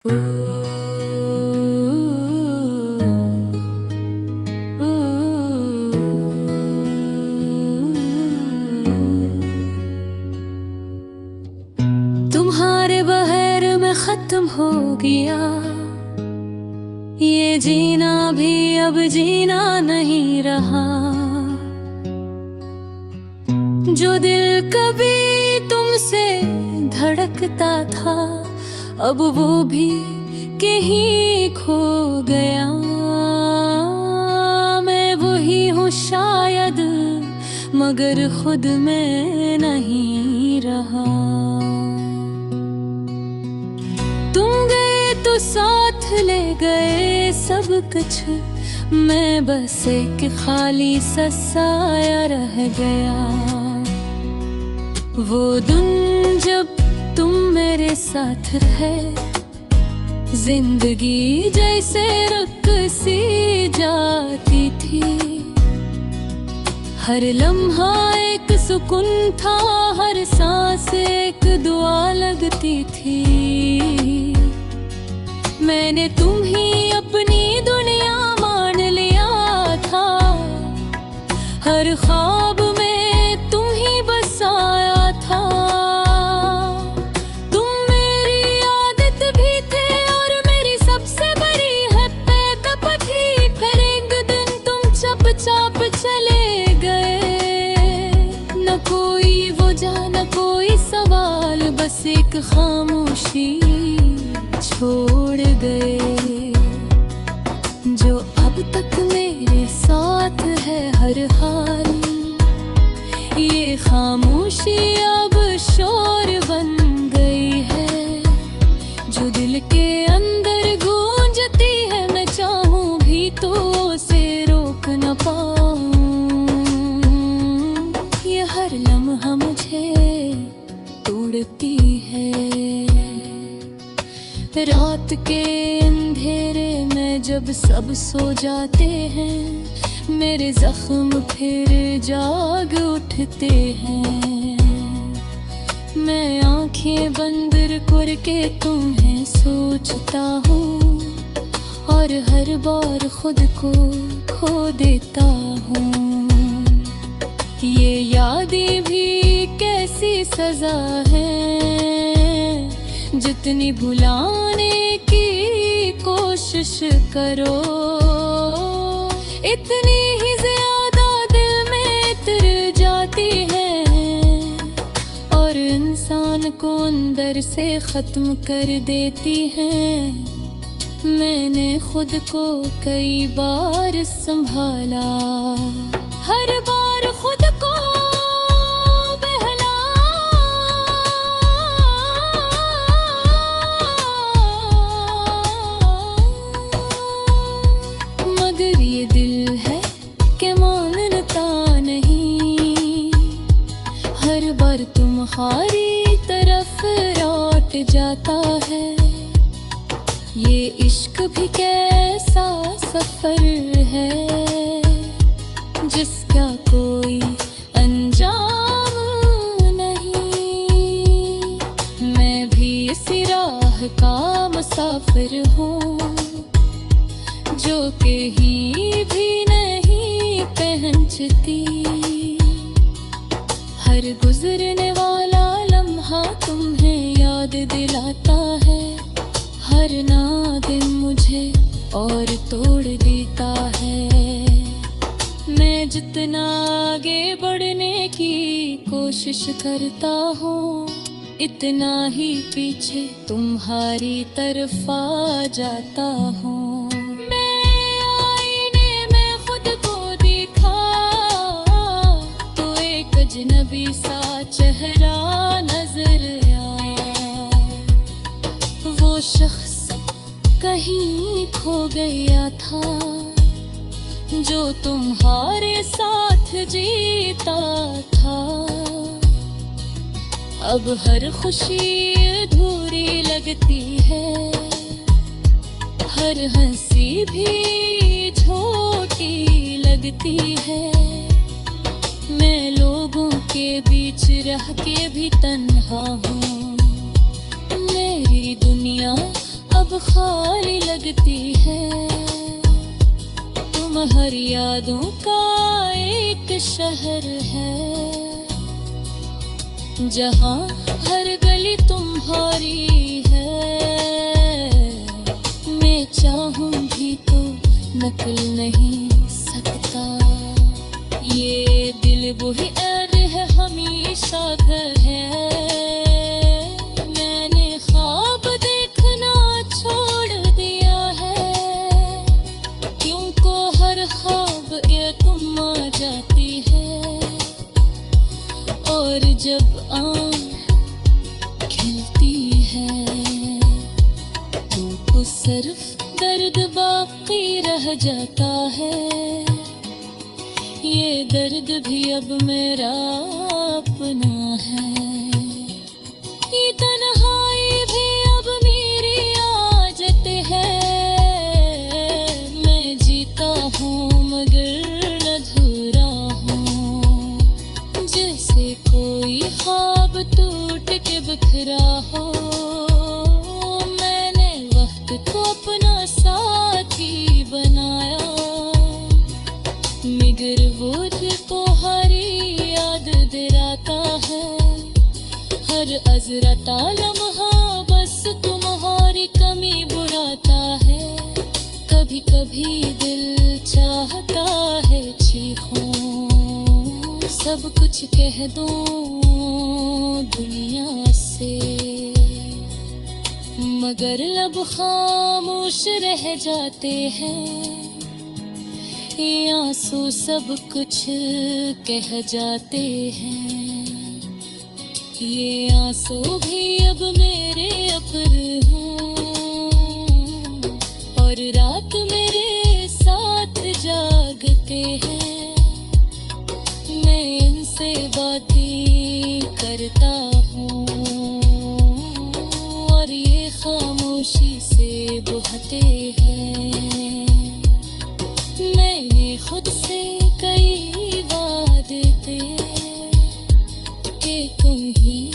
तुम्हारे बगैर में खत्म हो गया ये जीना भी, अब जीना नहीं रहा। जो दिल कभी तुमसे धड़कता था अब वो भी कहीं खो गया। मैं वही हूँ शायद मगर खुद में नहीं रहा। तुम गए तो साथ ले गए सब कुछ, मैं बस एक खाली सा साया रह गया। वो दिन जब तुम मेरे साथ रहे जिंदगी जैसे रुक सी जाती थी। हर लम्हा एक सुकून था, हर सांस एक दुआ लगती थी। मैंने तुम ही अपनी दुनिया मान लिया था, हर ख्वाब में तुम ही बसाया था। तुम मेरी आदत भी थे और मेरी सबसे बड़ी है पैकअप थी। फिर एक दिन तुम चुपचाप चले गए, न कोई वजह न कोई सवाल, बस एक खामोशी छोड़ गए। जो अब तक मेरे साथ है हर हाल, ये खामोशी अब शोर बन गई है। जो दिल के अंदर गूंजती है, मैं चाहूं भी तो उसे रोक न पाऊं। ये हर लम्हा मुझे तोड़ती है। रात के अंधेरे में जब सब सो जाते हैं, मेरे जख्म फिर जाग उठते हैं। मैं आंखें बंद करके तुम्हें सोचता हूँ और हर बार खुद को खो देता हूँ। ये यादें भी कैसी सजा है, जितनी भुलाने की कोशिश करो इतनी ही ज्यादा दिल में उतर जाती है और इंसान को अंदर से खत्म कर देती है। मैंने खुद को कई बार संभाला, हर बार खुद को तुम्हारी तरफ लौट जाता है। ये इश्क भी कैसा सफर है जिसका कोई अंजाम नहीं। मैं भी इसी राह का मुसाफिर हूँ जो कहीं भी नहीं पहुँचती। हर गुजरने वाला लम्हा तुम्हें याद दिलाता है, हर नादिम मुझे और तोड़ देता है। मैं जितना आगे बढ़ने की कोशिश करता हूँ, इतना ही पीछे तुम्हारी तरफ आ जाता हूँ। अजनबी सा चेहरा नजर आया, वो शख्स कहीं खो गया था जो तुम्हारे साथ जीता था। अब हर खुशी अधूरी लगती है, हर हंसी भी छोटी लगती है। मैं लोगों के बीच रह के भी तन्हा हूँ, मेरी दुनिया अब अब खाली लगती है। तुम हर यादों का एक शहर है, जहाँ हर गली तुम्हारी है। मैं चाहूं भी तो नकल नहीं सकता, ये दिल वही ऐर है हमेशा घर है। मैंने ख्वाब देखना छोड़ दिया है, क्योंकि हर ख्वाब ये तुम आ जाती है। और जब आँख खिलती है तो सिर्फ दर्द बाकी रह जाता है। ये दर्द भी अब मेरा अपना है, ये तन्हाई भी अब मेरी आदत है। मैं जीता हूँ मगर अधूरा हूँ, जैसे कोई ख्वाब टूट के बिखरा हो। मैंने वक्त को अपना साथी बनाया, मगर वो तुम्हारी याद दिलाता है। हर अजरता लम्हा बस तुम्हारी कमी बुलाता है। कभी कभी दिल चाहता है चीखूं, सब कुछ कह दूं दुनिया से, मगर लब खामोश रह जाते हैं। ये आंसू सब कुछ कह जाते हैं। ये आंसू भी अब मेरे अपर हैं, और रात मेरे साथ जागते हैं। मैं इनसे बातें करता हूँ, और ये खामोशी से बहते हैं। मैंने खुद से कई वादे थे कि कहीं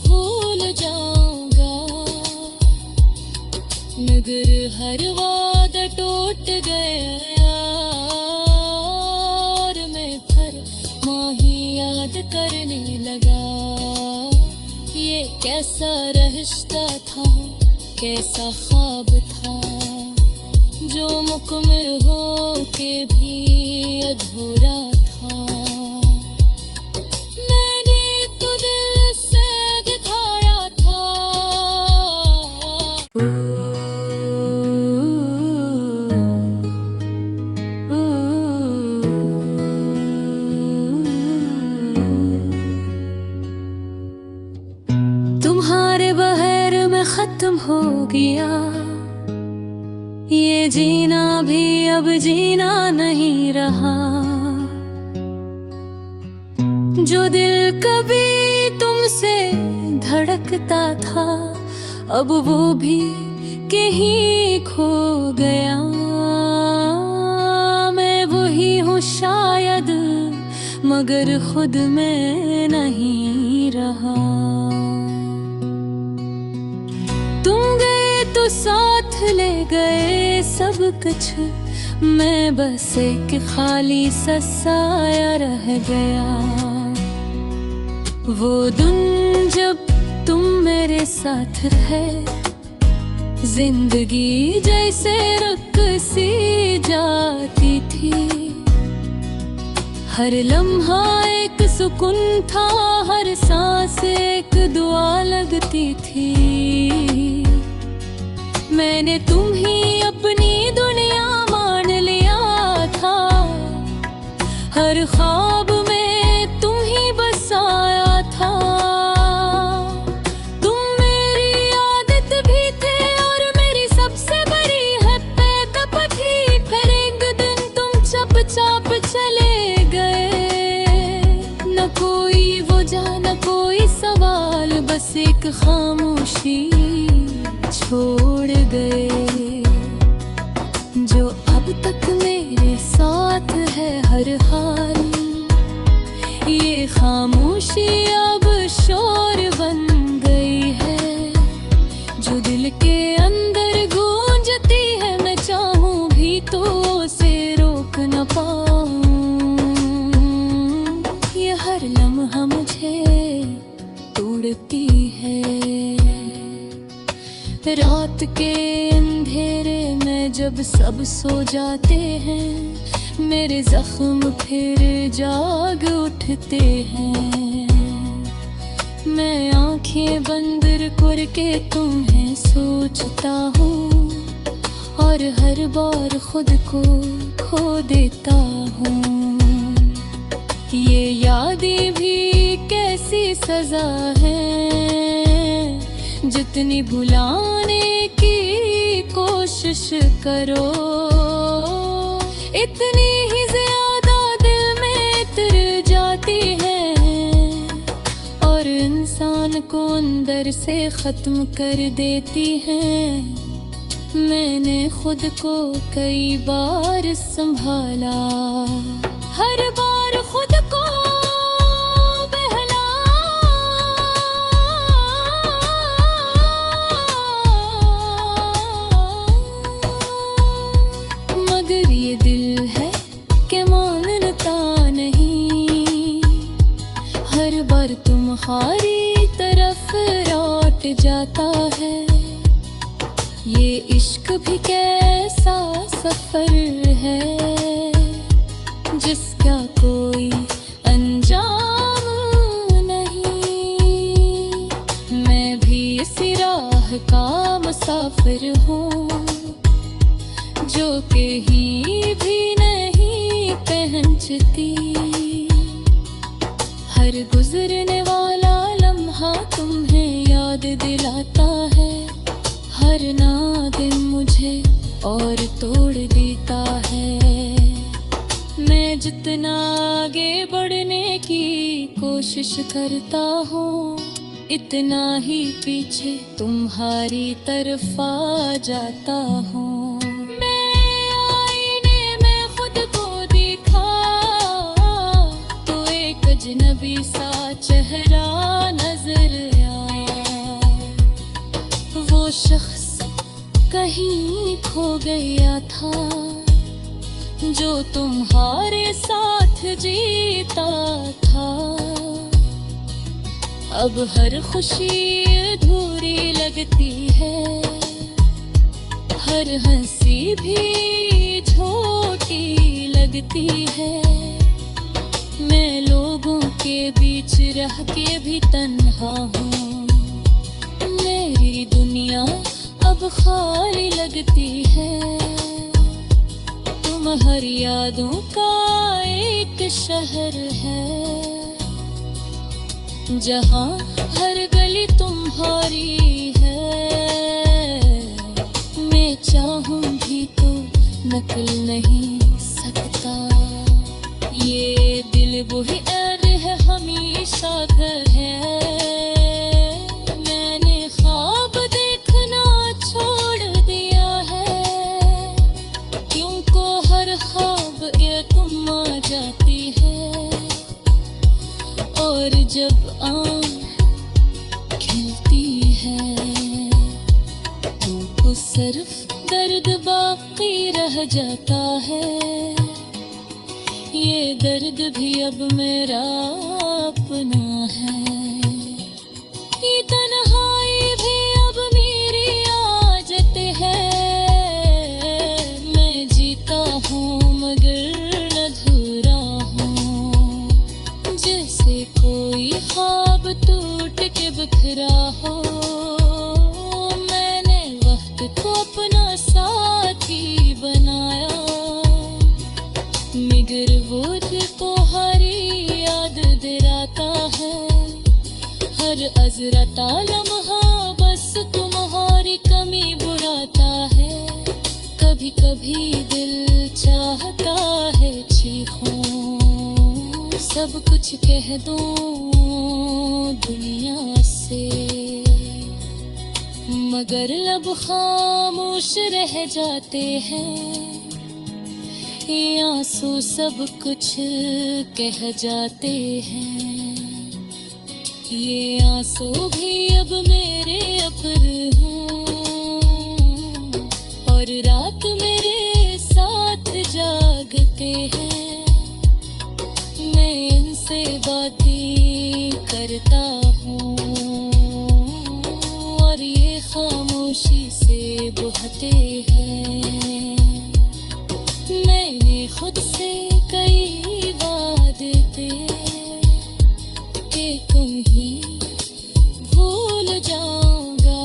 भूल जाऊंगा, मगर हर वादा टूट गया। और मैं फिर माही याद करने लगा, ये कैसा रिश्ता था, कैसा ख्वाब था, जो मुकम्मल हो के भी अधूरा था। मैंने तो दिल से दिखाया था। तुम्हारे बहर में खत्म हो गया ये जीना भी, अब जीना नहीं रहा। जो दिल कभी तुमसे धड़कता था, अब वो भी कहीं खो गया। मैं वही हूँ शायद, मगर खुद में नहीं रहा। तुम गए तो साथ ले गए सब कुछ, मैं बस एक खाली सा साया रह गया। वो दिन जब तुम मेरे साथ रहे, जिंदगी जैसे रुक सी जाती थी। हर लम्हा एक सुकून था, हर सांस एक दुआ लगती थी। मैंने तुम ही अपनी दुनिया मान लिया था, हर ख्वाब में तुम ही बसाया था। तुम मेरी आदत भी थे और मेरी सबसे बड़ी हकीकत थी। फिर एक दिन तुम चुपचाप चले गए, न कोई वजह न कोई सवाल, बस एक खामोशी छोड़ गए। जो अब तक मेरे साथ है हर हाल, ये खामोशी अब शोर बन गई है, जो दिल के अंदर रात के अंधेरे में जब सब सो जाते हैं, मेरे जख्म फिर जाग उठते हैं। मैं आंखें बंद करके तुम्हें सोचता हूँ और हर बार खुद को खो देता हूँ। ये यादें भी कैसी सजा है, जितनी भुलाने की कोशिश करो इतनी ही ज्यादा दिल में उतर जाती है और इंसान को अंदर से खत्म कर देती है। मैंने खुद को कई बार संभाला, हर बार खुद को तुम्हारी तरफ लौट जाता है। ये इश्क भी कैसा सफर है जिसका कोई अंजाम नहीं। मैं भी इसी राह का मुसाफिर हूँ जो कहीं भी नहीं पहुँचती। हर गुजरने वाला लम्हा तुम्हें याद दिलाता है, हर नादिम मुझे और तोड़ देता है। मैं जितना आगे बढ़ने की कोशिश करता हूँ, इतना ही पीछे तुम्हारी तरफ आ जाता हूँ। अजनबी सा चेहरा नजर आया, वो शख्स कहीं खो गया था जो तुम्हारे साथ जीता था। अब हर खुशी अधूरी लगती है, हर हंसी भी झूठी लगती है। मैं लोगों के बीच रह के भी तन्हा हूँ, मेरी दुनिया अब खाली लगती है। तुम हर यादों का एक शहर है, जहाँ हर गली तुम्हारी है। मैं चाहूँगी तो नकल नहीं सकता, ये दिल वही ऐन है हमेशा घर है। मैंने ख्वाब देखना छोड़ दिया है, क्यों को हर ख्वाब ये तुम आ जाती है। और जब आँख खिलती है तो सिर्फ दर्द बाकी रह जाता है। ये दर्द भी अब मेरा अपना है, ये तन्हाई भी अब मेरी आदत है। मैं जीता हूँ मगर अधूरा हूँ, जैसे कोई ख्वाब टूट के बिखरा हो। मैंने वक्त को अपना साथी बनाया, मगर वो तुम्हारी याद दिलाता है। हर अजरता लम्हा बस तुम्हारी कमी बुलाता है। कभी कभी दिल चाहता है चीखूं, सब कुछ कह दूं दुनिया से, मगर लब खामोश रह जाते हैं। ये आंसू सब कुछ कह जाते हैं, ये आंसू भी अब मेरे अपर हैं और रात मेरे साथ जागते हैं। मैं इनसे बातें करता हूँ और ये खामोशी जाते हैं। मैंने खुद से कई वादे किए कि कहीं भूल जाऊंगा,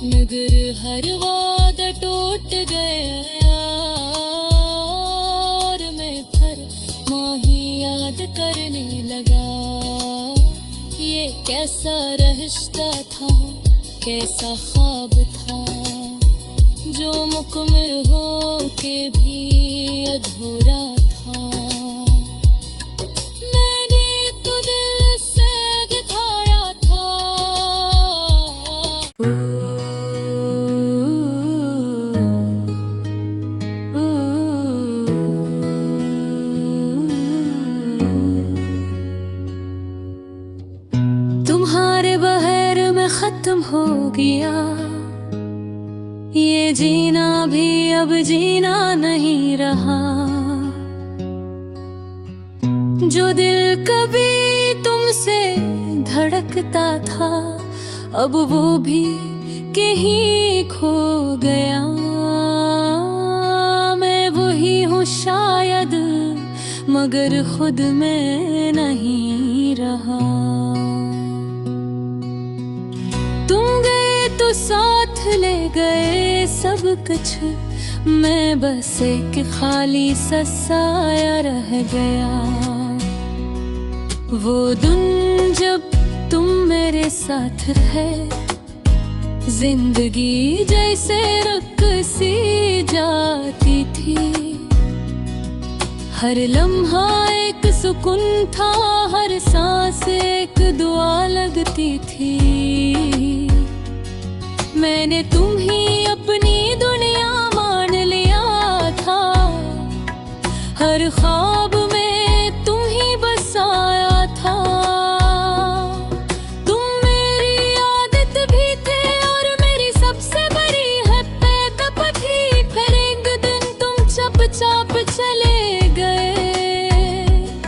मगर हर वादा टूट गया और मैं हर माही याद करने लगा। ये कैसा रिश्ता था, कैसा ख्वाब था, जो मुकम्मल हो के भी अधूरा था। मैंने तो दिल से दिखाया था। तुम्हारे बहर में खत्म हो गया ये जीना भी, अब जीना नहीं रहा। जो दिल कभी तुमसे धड़कता था, अब वो भी कहीं खो गया। मैं वही हूँ शायद, मगर खुद में नहीं रहा। तुम गए तो साथ ले गए सब कुछ, मैं बस एक खाली सा साया रह गया। वो दिन जब तुम मेरे साथ रहे, जिंदगी जैसे रुक सी जाती थी। हर लम्हा एक सुकून था, हर सांस एक दुआ लगती थी। मैंने तुम ही अपनी दुनिया मान लिया था, हर ख्वाब में तुम ही बसाया था। तुम मेरी आदत भी थे और मेरी सबसे बड़ी है पैदपथी। फिर एक दिन तुम चुपचाप चले गए,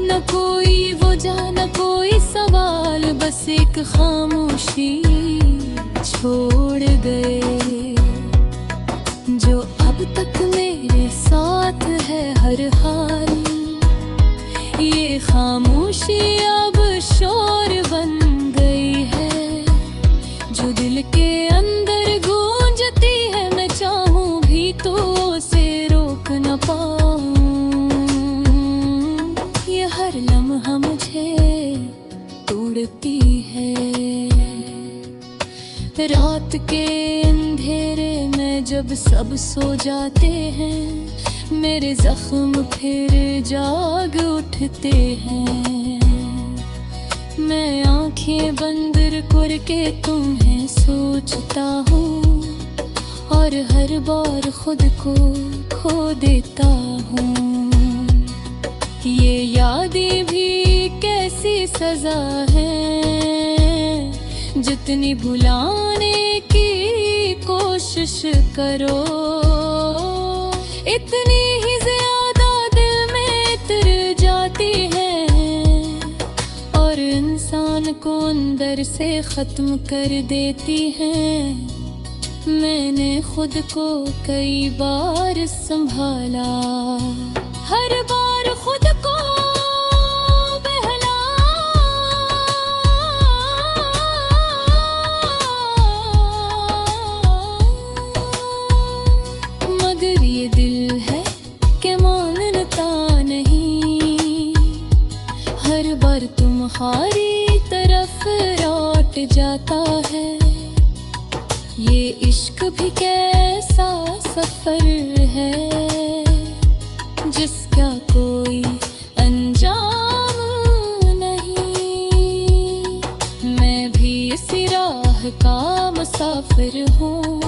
न कोई वजह न कोई सवाल, बस एक खामोशी छोड़ गए। जो अब तक मेरे साथ है हर हाल, ये खामोशी अब शोर बन गई है, जो दिल के अंदर गूंजती है। मैं चाहूं भी तो उसे रोक न पाऊं, ये हर लम्हा मुझे तोड़ती है। रात के अंधेरे में जब सब सो जाते हैं, मेरे जख्म फिर जाग उठते हैं। मैं आंखें बंद करके तुम्हें सोचता हूँ, और हर बार खुद को खो देता हूँ। ये यादें भी कैसी सजा है, जितनी भुलाने की कोशिश करो, इतनी ही ज्यादा दिल में उतर जाती है, और इंसान को अंदर से खत्म कर देती है। मैंने खुद को कई बार संभाला, हर बार खुद को तुम्हारी तरफ लौट जाता है। ये इश्क भी कैसा सफर है, जिसका कोई अंजाम नहीं। मैं भी इसी राह का मुसाफिर हूँ,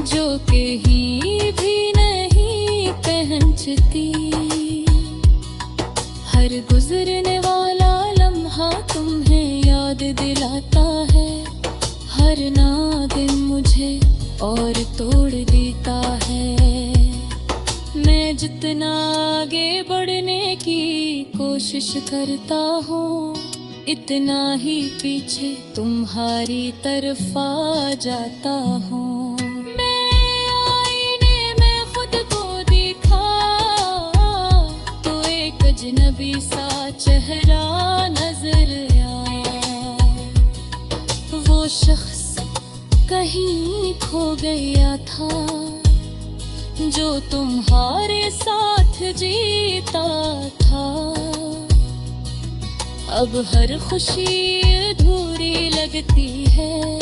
जो कहीं भी नहीं पहुँचती। हर गुजरने वाला लम्हा तुम्हें याद दिलाता है, हर नादिन मुझे और तोड़ देता है। मैं जितना आगे बढ़ने की कोशिश करता हूँ, इतना ही पीछे तुम्हारी तरफ आ जाता हूँ। मैं आईने में खुद को देखा तो एक अजनबी सा चेहरा नजर आया। वो शख्स कहीं खो गया था जो तुम्हारे साथ जीता था। अब हर खुशी अधूरी लगती है,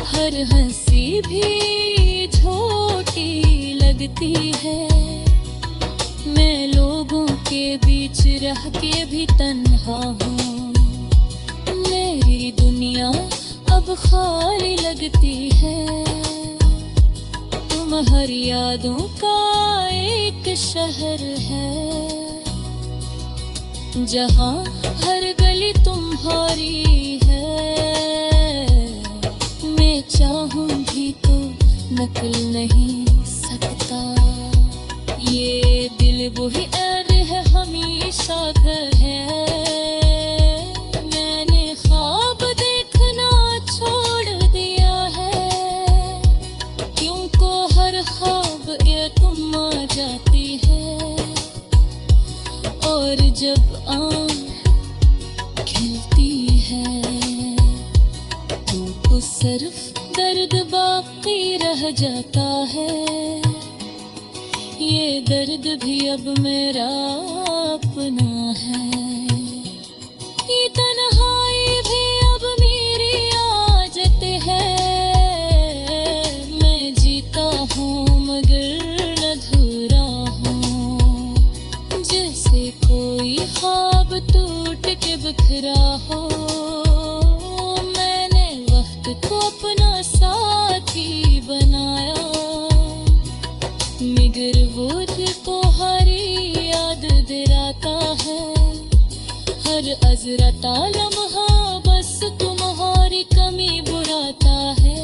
हर हंसी भी छोटी लगती है। मैं लोगों के बीच रह के भी तन्हा हूँ, मेरी दुनिया अब खाली लगती है। हर यादों का एक शहर है जहाँ हर गली तुम्हारी है। मैं चाहूंगी तो नकल नहीं सकता, ये दिल वही ऐन है हमेशा घर है। मैंने ख्वाब देखना छोड़ दिया है, क्योंकि हर ख्वाब ये तुम आ जाती है। और जब आँख खिलती है तो सिर्फ दर्द बाकी रह जाता है। ये दर्द भी अब मेरा अपना है, ये तन्हाई भी अब मेरी आदत है। मैं जीता हूँ मगर अधूरा हूँ, जैसे कोई ख्वाब टूट के बिखरा हो। मैंने वक्त को अपना साथी बनाया, मगर वो तुम्हारी याद दिलाता है। हर अजरता लम्हा बस तुम्हारी कमी बुलाता है।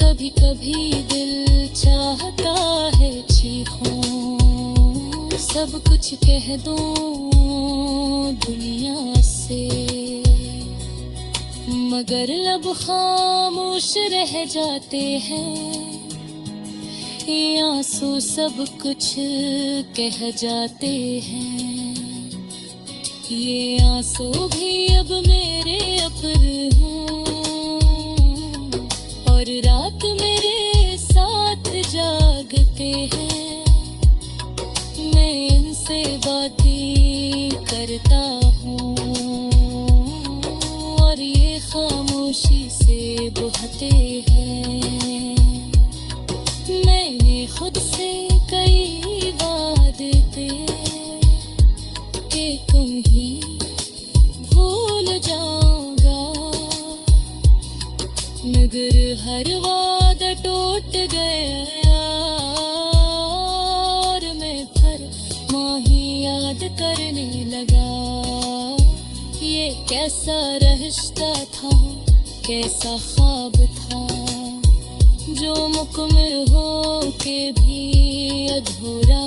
कभी कभी दिल चाहता है चीखूं, सब कुछ कह दूं दुनिया से, मगर लब खामोश रह जाते हैं। ये आंसू सब कुछ कह जाते हैं। ये आंसू भी अब मेरे अपर हैं और रात मेरे साथ जागते हैं। मैं इनसे बातें करता हूँ और ये खामोशी से बहते हैं। मैंने खुद से कई वादे थे कि कहीं भूल जाऊंगा, मगर हर वादा टूट गया और मैं फिर माही याद करने लगा। ये कैसा रिश्ता था, कैसा ख्वाब था, जो मुकम्मल हो के भी अधूरा